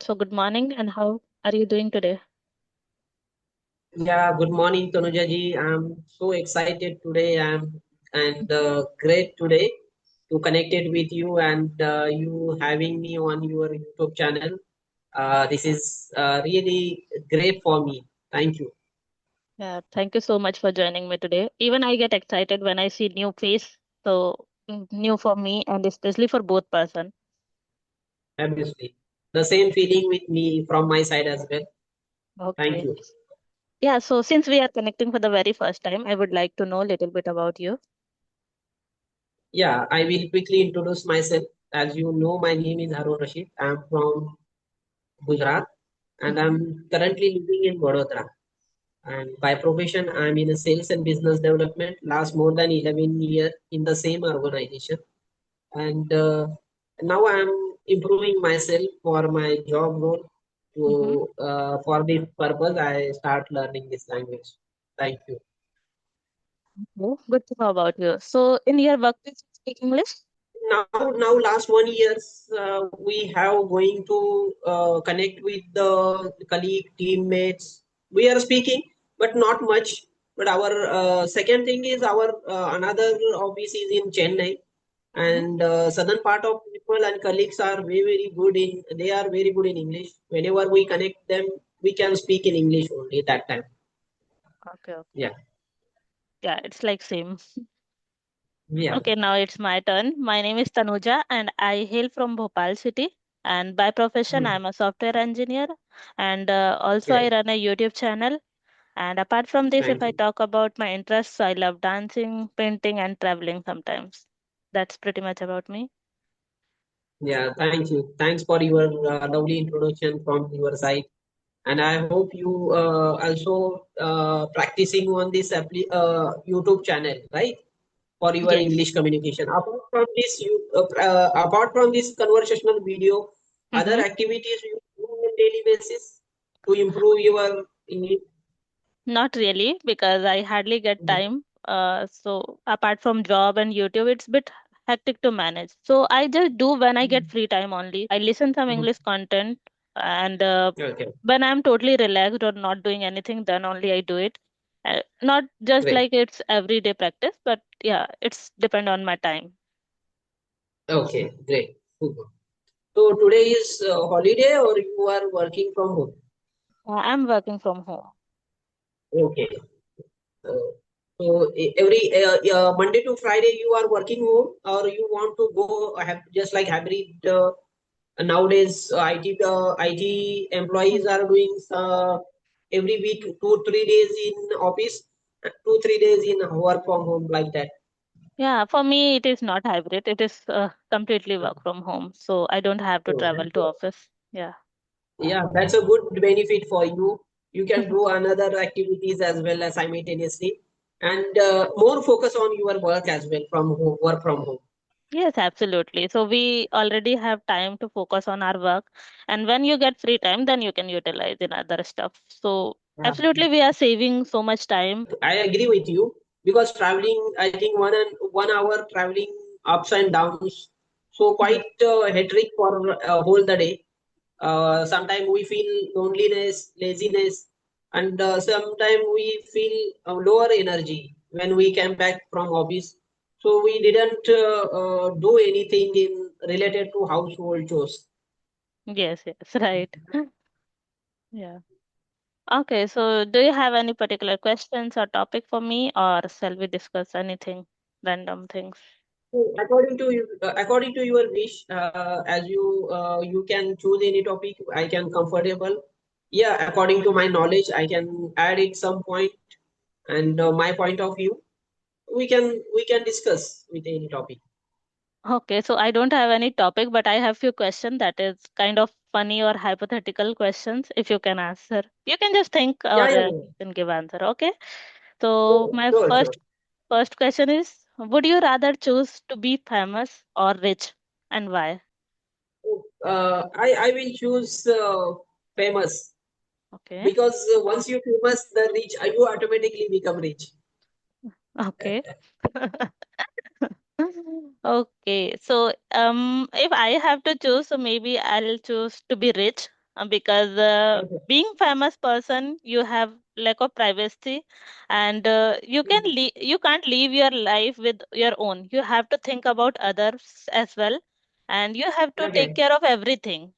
So good morning, and how are you doing today? Yeah, good morning, Tanuja ji. I'm so excited today. And great today to connect it with you and you having me on your YouTube channel. This is really great for me. Thank you. Yeah, thank you so much for joining me today. Even I get excited when I see new face, so new for me and especially for both person. Obviously, the same feeling with me from my side as well. Thank Okay. you. Yeah, so since we are connecting for the very first time, I would like to know a little bit about you. Yeah, I will quickly introduce myself. As you know, my name is Harun Rashid. I'm from Gujarat and Mm-hmm. I'm currently living in Vadodara. And by profession, I'm in a sales and business development. Last more than 11 years in the same organization, and now I'm improving myself for my job role. Mm-hmm. For this purpose, I start learning this language. Thank you. Okay. Good to know about you. So in your workplace, you speak English? Now, last 1 years, we have going to connect with the colleague teammates. We are speaking but not much. But our second thing is our another office is in Chennai, Mm-hmm. and southern part of people and colleagues are very good in, they are very good in English. Whenever we connect them, we can speak in English only that time. Okay, okay. Yeah. Yeah, it's like same. Yeah. Okay, now it's my turn. My name is Tanuja and I hail from Bhopal city. And by profession, Hmm. I'm a software engineer. And also, I Great. run a YouTube channel. And apart from this, if Thank I you. talk about my interests, I love dancing, painting, and traveling sometimes. That's pretty much about me. Yeah, thank you. Thanks for your lovely introduction from your side. And I hope you also practicing on this YouTube channel, right? For your Yes. English communication. Apart from this conversational video, other Mm-hmm. activities you do on daily basis to improve your English. Not really, because I hardly get time. So apart from job and YouTube, it's a bit hectic to manage. So I just do when I get free time only. I listen some Mhm. English content, and Okay, when I'm totally relaxed or not doing anything, then only I do it. Not just great. like it's everyday practice, but yeah, it's depend on my time. Okay, great. Super. So today is holiday or you are working from home? I'm working from home. Okay. Uh, so every Monday to Friday you are working home, or you want to go have just like hybrid? Nowadays, IT employees Mhm. are doing every week 2 3 days in office, 2 3 days in work from home like that. Yeah, for me it is not hybrid. It is completely work from home, so I don't have to So travel to office. Yeah. yeah, that's a good benefit for you. You can do another activities as well as simultaneously, and more focus on your work as well from home, work from home. Yes, absolutely. So we already have time to focus on our work, and when you get free time, then you can utilize in other stuff. So Yeah. absolutely, we are saving so much time. I agree with you because traveling, I think 1 hour traveling ups and downs, so Mhm. quite hectic for whole the day. Sometimes we feel loneliness, laziness, and sometimes we feel lower energy when we came back from office. So we didn't do anything in related to household chores. Yes, yes, right. Yeah. Okay, so do you have any particular questions or topic for me, or shall we discuss anything, random things? So according to your wish, as you can choose any topic. I can comfortable. Yeah, according to my knowledge, I can add it some point and my point of view. We can discuss with any topic. Okay, so I don't have any topic, but I have few questions that is kind of funny or hypothetical questions. If you can answer, you can just think or Yeah, yeah, you yeah. can give answer. Okay. So Oh, my sure, sure. first question is, would you rather choose to be famous or rich, and why? I will choose famous Okay. because once you famous, the rich, you automatically become rich. Okay. Okay. So if I have to choose, so maybe I'll choose to be rich. because Okay. being famous person, you have lack of privacy, and you can't live your life with your own. You have to think about others as well, and you have to take Okay. care of everything,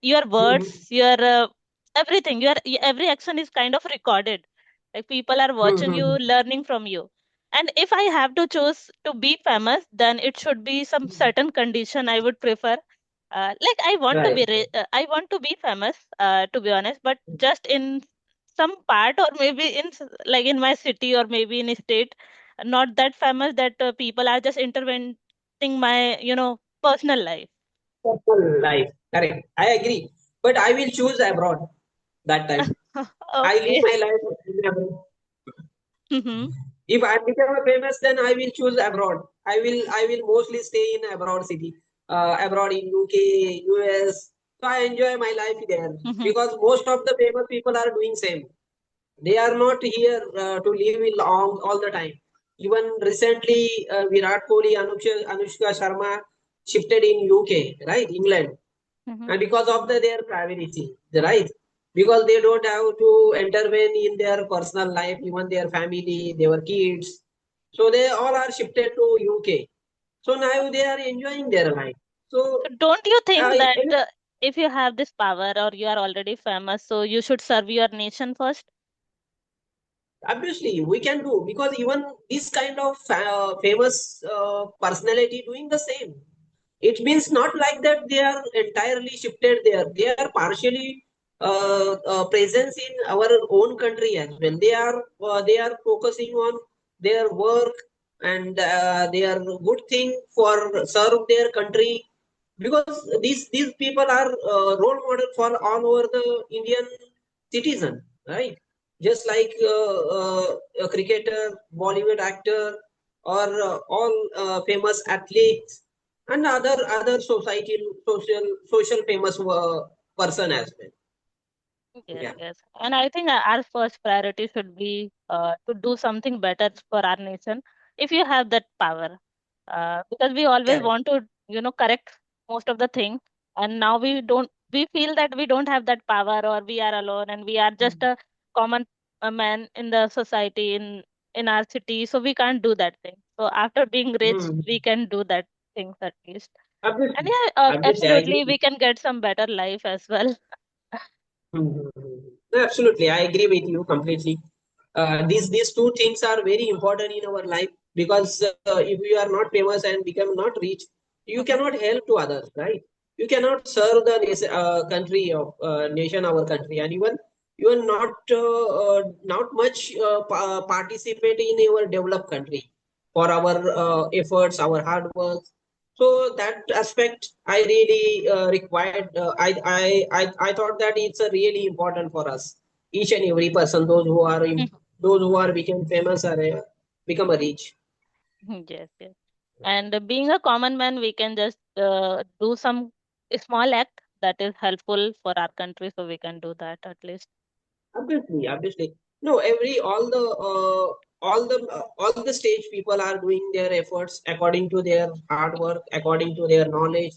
your Mm-hmm. words, your everything, every action is kind of recorded. Like people are watching you, Mm-hmm. learning from you. And if I have to choose to be famous, then it should be some certain condition I would prefer. Like Right. I want to be famous, to be honest, but just in some part, or maybe like in my city, or maybe in a state, not that famous that people are just intervening my personal life. Personal life. Correct. I agree. But I will choose abroad that time. I live Okay. my life in abroad. Mm-hmm. If I become a famous, then I will choose abroad. I will mostly stay in abroad city, abroad in UK, US. So I enjoy my life there Mm-hmm. because most of the famous people are doing same. They are not here to live in all the time. Even recently, Virat Kohli, Anushka Sharma shifted in UK, right, England, Mm-hmm. and because of their privacy, right? Because they don't have to intervene in their personal life, even their family, their kids. So they all are shifted to UK. So now they are enjoying their life. So So don't you think that I if you have this power, or you are already famous, so you should serve your nation first? obviously we can do because even this kind of famous personality doing the same. It means not like that they are entirely shifted there. They are partially presence in our own country as well. They are focusing on their work and they are good thing for serve their country because these people are role model for all over the Indian citizen, right? Just like a cricketer, Bollywood actor, or all famous athletes and other social famous person as well. Yes, Yeah, yes. And I think our first priority should be to do something better for our nation if you have that power. Because we always correct. want to, correct most of the things. And now we feel that we don't have that power, or we are alone, and we are just a common man in the society, in our city. So we can't do that thing. So after being rich, Hmm. we can do that things at least. And Obviously, yeah, obviously, I absolutely, agree. we can get some better life as well. Mhm. Absolutely, I agree with you completely. These two things are very important in our life because if you are not famous and become not rich, you cannot help to others, right? You cannot serve the country of nation, our country, and even not much participate in our developed country for our efforts, our hard work. So that aspect I really required. I thought that it's a really important for us, each and every person, those who are become famous or become a rich. Yes, yes. And being a common man, we can just do some small act that is helpful for our country, so we can do that at least. Obviously, obviously. No, all the stage people are doing their efforts according to their hard work, according to their knowledge.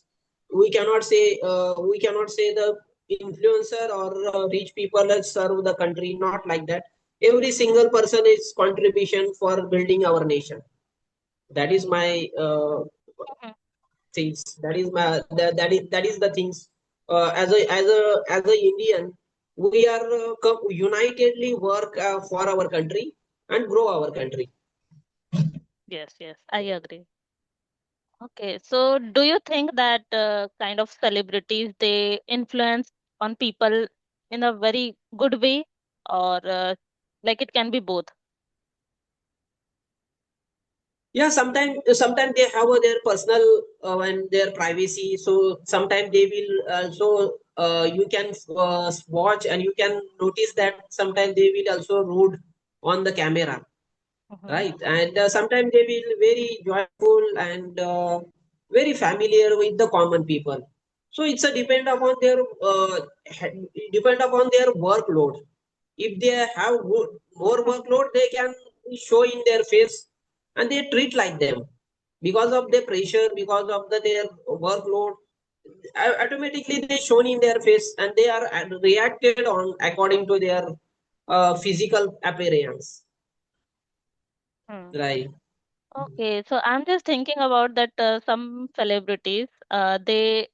We cannot say the influencer or rich people that serve the country. Not like that. Every single person is contribution for building our nation. That is my Mhm. things. That is the things. As a Indian, we are unitedly work for our country and grow our country. Yes, yes, I agree. Okay, so do you think that kind of celebrities, they influence on people in a very good way, or like it can be both? Yeah, sometimes they have their personal and their privacy. So sometimes they will also you can watch and you can notice that sometimes they will also rude on the camera, Mm-hmm. right? And sometimes they will very joyful and very familiar with the common people. So it's a depend upon their workload. If they have more workload, they can show in their face and they treat like them because of their pressure, because of their workload. automatically they shown in their face and they are reacted on according to their physical appearance, Hmm. right? Okay, so I'm just thinking about that some celebrities they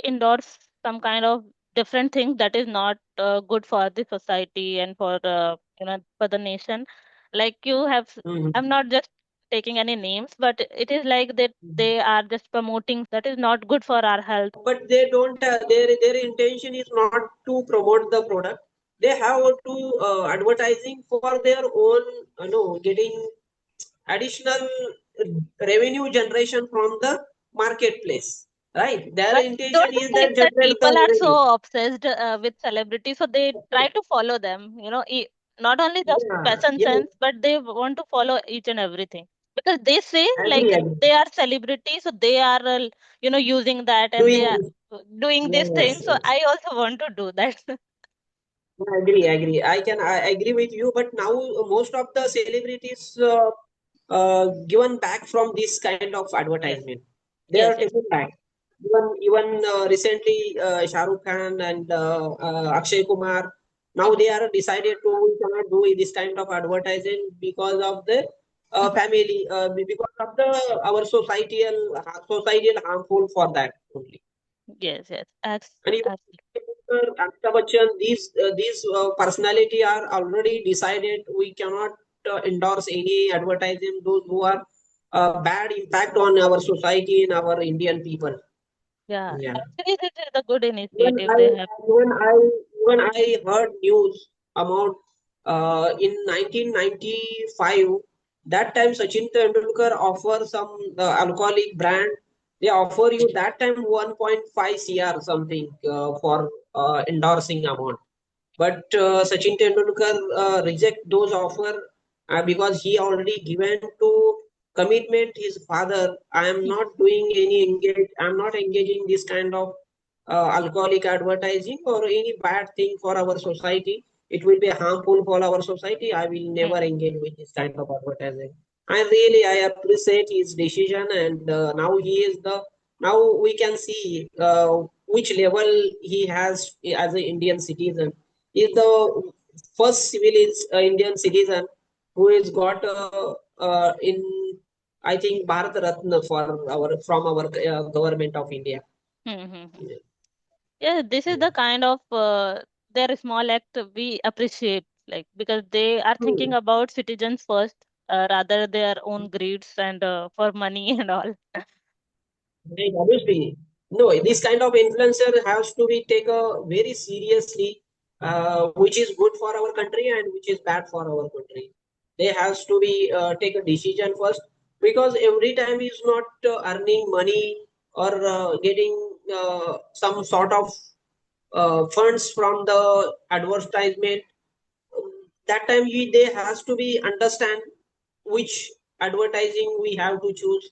endorse some kind of different thing that is not good for the society and for for the nation. Like you have, I'm Mhm. not just taking any names, but it is like that they are just promoting that is not good for our health. But they don't their intention is not to promote the product. They have to advertising for their own, getting additional revenue generation from the marketplace, right? Their But don't intention you is think that that generate the people are revenue. so obsessed with celebrities, so they try to follow them? Not only just Yeah, fashion yes, sense, but they want to follow each and everything because they say like agree, agree. they are celebrities, so they are using that and they Doing are this, doing this thing. yes, So yes. I also want to do that. I agree, agree. I agree with you. But now most of the celebrities given back from this kind of Yes, advertisement. They yes, are yes. taken back. Even recently, Shah Rukh Khan and Akshay Kumar. Now Mhm. they are decided to we cannot do this kind of advertising because of the family, because of the our societal harmful for that only. Yes, yes. And even Absolutely. Amitabh Bachchan, these personality are already decided. We cannot endorse any advertising those who are bad impact on our society and our Indian people. Yeah, Yeah. actually, this is a good Even initiative I, they have. even I, even I heard news about in 1995. That time Sachin Tendulkar offer some alcoholic brand. They offer you that time 1.5 cr something for endorsing amount. But Sachin Tendulkar reject those offer because he already given to commitment his father. I am Mhm. not doing any engage. I am not engaging this kind of alcoholic advertising or any bad thing for our society. It will be harmful for our society. I will never Mhm. engage with this kind of advertising. I appreciate his decision, and now he is the now we can see which level he has as an Indian citizen. He is the first Indian citizen who has got in I think Bharat Ratna for our from our government of India. Mhm. Yeah, this is the kind of their small act we appreciate, like because they are thinking Hmm. about citizens first, rather their own greeds and for money and all. Right, obviously. No, this kind of influencer has to be taken very seriously, which is good for our country and which is bad for our country. They has to be take a decision first because every time is not earning money or getting some sort of funds from the advertisement. That time they has to be understand which advertising we have to choose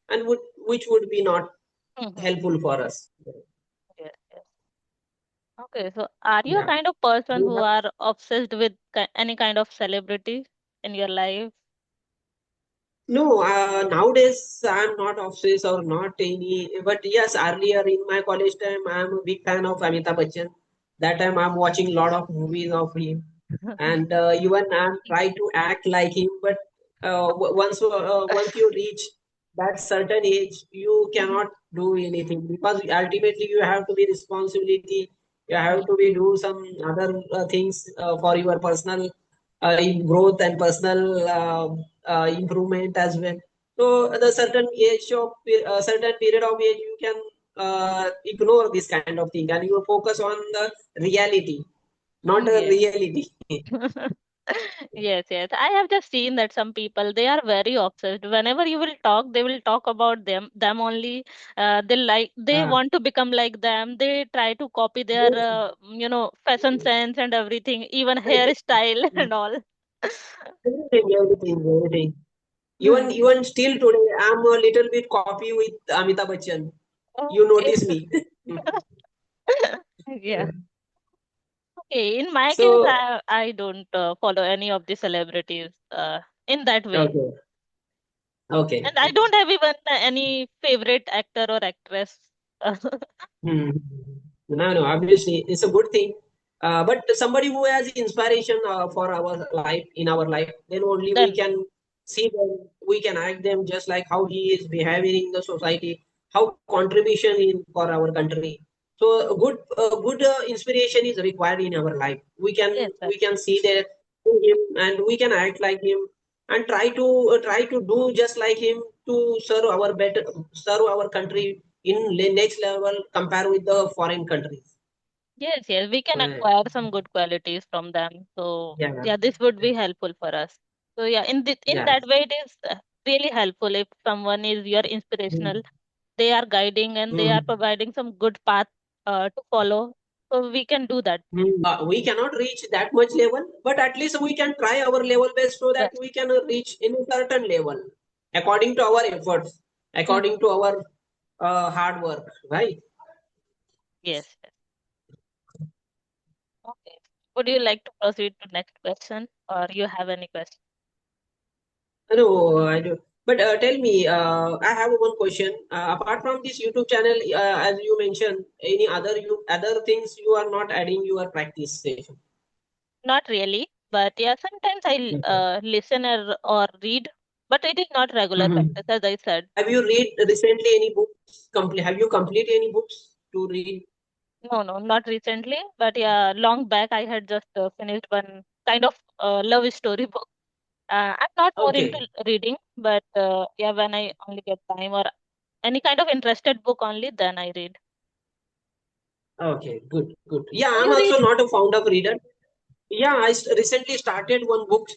and which would be not Mhm. helpful for us. Yes, yes. Okay, so are you a Yeah. kind of person You who have- are obsessed with any kind of celebrity in your life? No, nowadays I'm not obsessed or not any, but yes, earlier in my college time, I'm a big fan of Amitabh Bachchan. That time I'm watching a lot of movies of him, and even I'm trying to act like him. But once you reach that certain age, you cannot do anything because ultimately you have to be responsibility. You have to be do some other things for your personal growth and personal improvement as well. So the certain period of age, you can ignore this kind of thing and you focus on the reality, not a Yes. reality. Yes, yes. I have just seen that some people they are very obsessed. Whenever you will talk, they will talk about them only. They Ah, want to become like them. They try to copy their yes, fashion sense and everything, even hairstyle and all. everything. Even Hmm. even still today, I'm a little bit copy with Amitabh Bachchan. You Okay. notice me. Yeah. Okay. In my case, So I don't follow any of the celebrities in that way. okay, okay. And I don't have even any favorite actor or actress. Hmm. No, no, obviously it's a good thing. But somebody who has inspiration for our life, in our life, then only we Then, can see them, we can act them just like how he is behaving in the society, how contribution in for our country. So a good inspiration is required in our life. yes, We can see there him and we can act like him and try to do just like him to serve our country in next level compare with the foreign countries. yes, yes. We can Uh, acquire some good qualities from them. So yeah, yeah, this would be helpful for us. So yeah, in yeah. that way, it is really helpful if someone is your inspirational. They are guiding and they are Mm. providing some good path to follow. So we can do that We cannot reach that much level, but at least we can try our level best so that best. we can reach in a certain level according to our efforts, Hmm. according to our hard work, right? Yes, yes. Okay. Would you like to proceed to next question, or you have any question? No, I do. But tell me, I have one question. Apart from this YouTube channel, as you mentioned, any other things you are not adding your practice session? Not really, but yeah, sometimes I Okay. listen or read, but it is not regular Mhm. practice, as I said. Have you read recently any books? Have you completed any books to read? No, no, not recently, but yeah, long back I had just finished one kind of love story book. I'm not more into Okay. reading, but yeah, when I only get time or any kind of interested book only, then I read. Okay. Good. Good. Yeah, Do I'm you also read? not a fond of reader. Yeah, recently started one book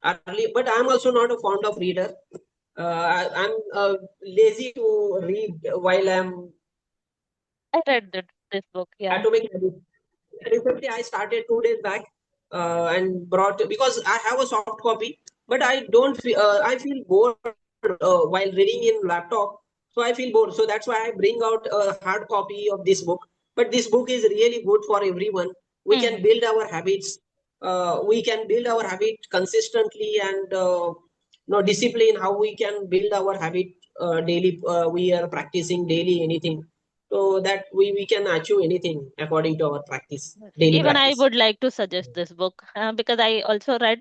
early, but I'm also not a fond of reader. I'm lazy to read while I'm I read this book, yeah. atomic habits. Recently, I started 2 days back and brought because I have a soft copy, but I don't. I feel bored while reading in laptop, so I feel bored. So that's why I bring out a hard copy of this book. But this book is really good for everyone. We can Hmm. build our habits. We can build our habit consistently and discipline. How we can build our habit daily. We are practicing daily anything so that we can achieve anything according to our practice, Yes. daily Even I practice. would like to suggest this book because I also read,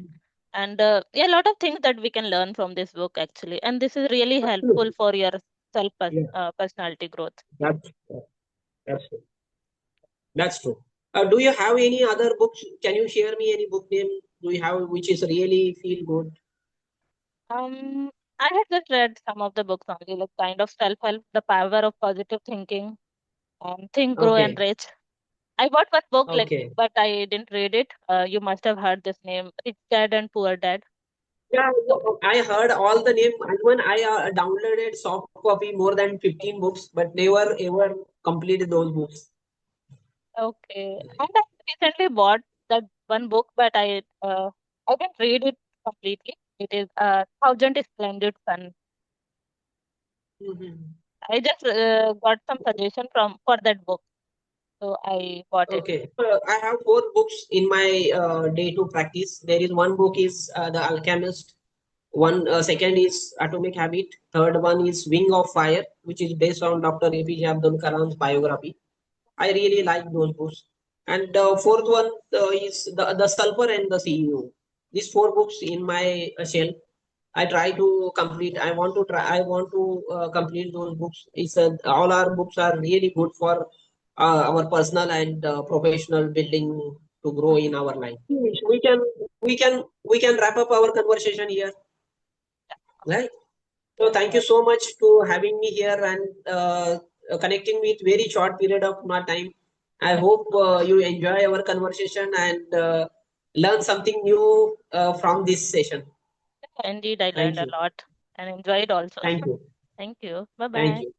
and yeah, a lot of things that we can learn from this book actually, and this is really helpful Absolutely. for your Yeah, personality growth. that's that's true. That's true. Do you have any other books? Can you share me any book name? Do you have which is really feel good? I had just read some of the books only, like kind of self-help, The Power of Positive Thinking, Think, Grow, and Okay, Rich. I bought one book, like, okay. but I didn't read it. You must have heard this name, Rich Dad and Poor Dad. Yeah, So, I heard all the name. Even I downloaded soft copy more than 15 books, but never ever completed those books. okay, and I recently bought that one book, but I didn't read it completely. It is Thousand Splendid Sun. Mhm. I just got some suggestion from for that book, so I bought it. Okay. I have four books in my day to practice. There is one book is The Alchemist. One second is Atomic Habit. Third one is Wing of Fire, which is based on Dr. APJ Abdul Kalam's biography. I really like those books. And the fourth one is the Sulfur and the CEO. These four books in my shelf. I try to complete. I want to try. I want to complete those books. It's all our books are really good for our personal and professional building to grow in our life. We can wrap up our conversation here, right? So Yes, thank you yes. so much to having me here and connecting with very short period of my time. I Thank you hope so much. you enjoy our conversation and learn something new from this session. Indeed, I learned Thank a you. lot and enjoyed also. Thank you. Thank you. Bye Thank bye. you.